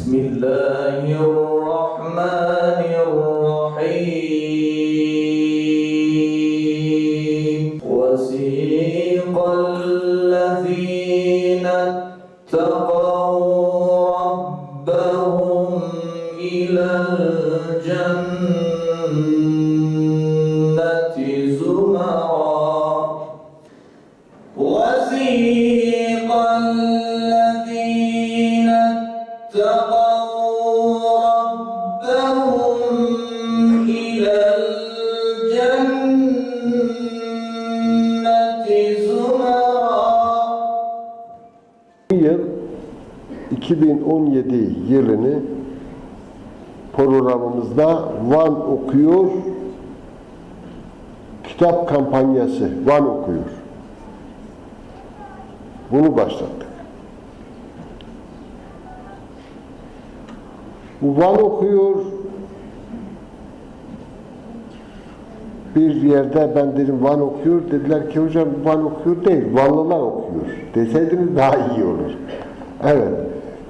Bismillahirrahmanirrahim. وَسِيقَ الَّذِينَ اتَّقَوْا رَبَّهُمْ إِلَى الْجَنَّةِ زُمَرًا. Bu yıl 2017 yılını programımızda Van Okuyor kitap kampanyası, Van Okuyor. Bunu başlattık. Bu Van Okuyor bir yerde ben dedim Van Okuyor, dediler ki hocam Van Okuyor değil, Vanlılar okuyor deseydiniz daha iyi olur. Evet.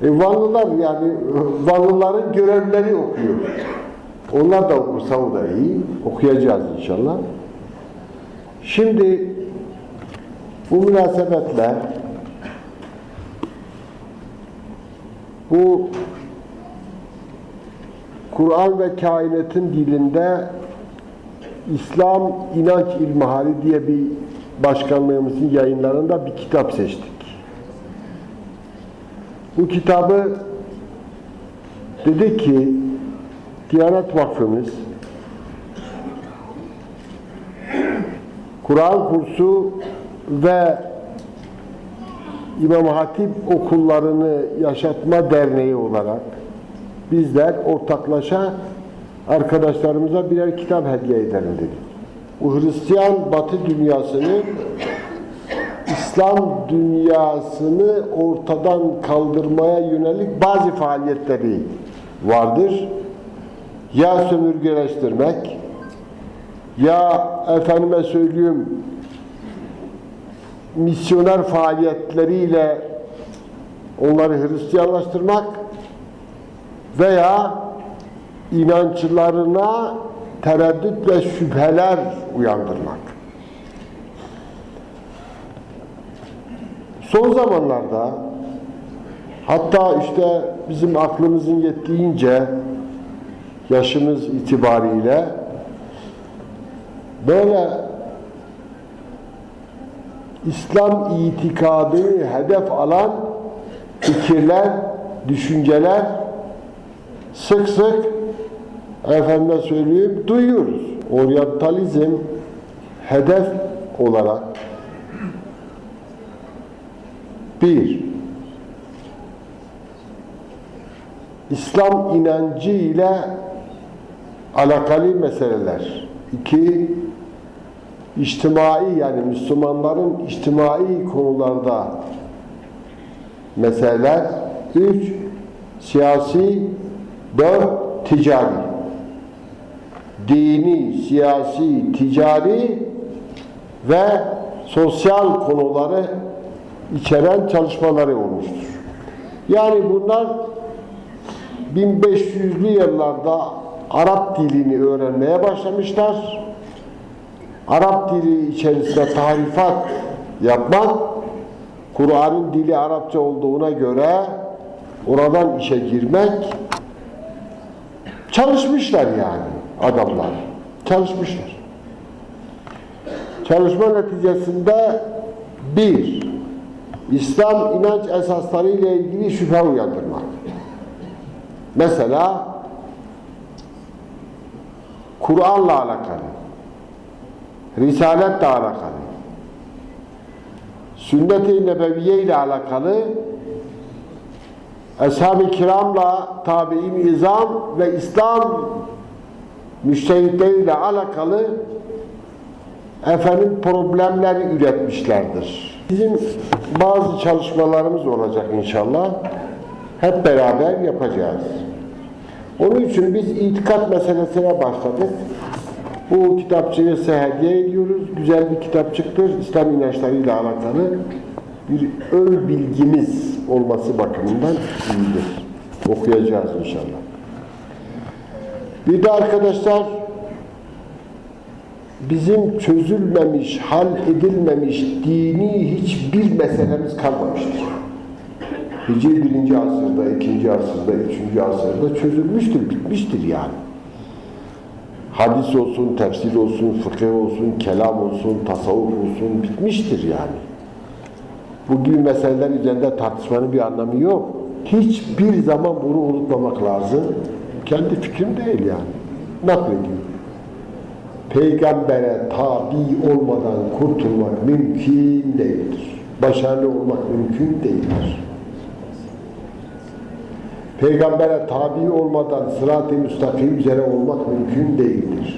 Vanlılar yani Vanlıların görevleri okuyor. Onlar da okursa o da iyi. Okuyacağız inşallah. Şimdi bu münasebetle bu Kur'an ve kainatın dilinde İslam İnanç İlmihali diye bir başkanlığımızın yayınlarında bir kitap seçtik. Bu kitabı dedi ki Diyanet Vakfımız Kur'an kursu ve İmam Hatip okullarını yaşatma derneği olarak bizler ortaklaşa arkadaşlarımıza birer kitap hediye edelim dedik. Bu Hristiyan Batı dünyasını İslam dünyasını ortadan kaldırmaya yönelik bazı faaliyetleri vardır. Ya sömürgeleştirmek, ya efendime söyleyeyim misyoner faaliyetleriyle onları Hristiyanlaştırmak veya inançlarına tereddüt ve şüpheler uyandırmak. Son zamanlarda hatta işte bizim aklımızın yettiğince yaşımız itibariyle böyle İslam itikadını hedef alan fikirler, düşünceler sık sık efendime söyleyeyim duyuyoruz. Oryantalizm hedef olarak bir, İslam inancı ile alakalı meseleler. İki, içtimai yani Müslümanların içtimai konularda meseleler. Üç, siyasi. Dört, ticari. Dini, siyasi, ticari ve sosyal konuları içeren çalışmaları olmuştur. Yani bunlar 1500'lü yıllarda Arap dilini öğrenmeye başlamışlar. Arap dili içerisinde tahrifat yapmak, Kur'an'ın dili Arapça olduğuna göre oradan işe girmek, çalışmışlar yani adamlar. Çalışmışlar. Çalışma neticesinde bir, İslam inanç esasları ile ilgili şüphe uyandırmak. Mesela Kur'an'la alakalı, Risaletle alakalı, Sünnet-i Nebeviye ile alakalı, Ashab-ı Kiram'la tabi'in izam ve İslam müştehitleriyle alakalı problemleri üretmişlerdir. Bizim bazı çalışmalarımız olacak inşallah. Hep beraber yapacağız. Onun için biz itikat meselesine başladık. Bu kitapçığı size hediye ediyoruz. Güzel bir kitapçıktır. İslam inançlarıyla alakalı bir ön bilgimiz olması bakımından iyidir. Okuyacağız inşallah. Bir de arkadaşlar, bizim çözülmemiş, hal edilmemiş dini hiçbir meselemiz kalmamıştır. Hicri 1. asırda, 2. asırda, 3. asırda çözülmüştür, bitmiştir yani. Hadis olsun, tefsir olsun, fıkıh olsun, kelam olsun, tasavvuf olsun bitmiştir yani. Bu gibi meseleler üzerinde tartışmanın bir anlamı yok. Hiçbir zaman bunu unutmamak lazım. Kendi fikrim değil yani. Naklediyor. Peygambere tabi olmadan kurtulmak mümkün değildir. Başarılı olmak mümkün değildir. Peygambere tabi olmadan sırat-ı müstakim üzere olmak mümkün değildir.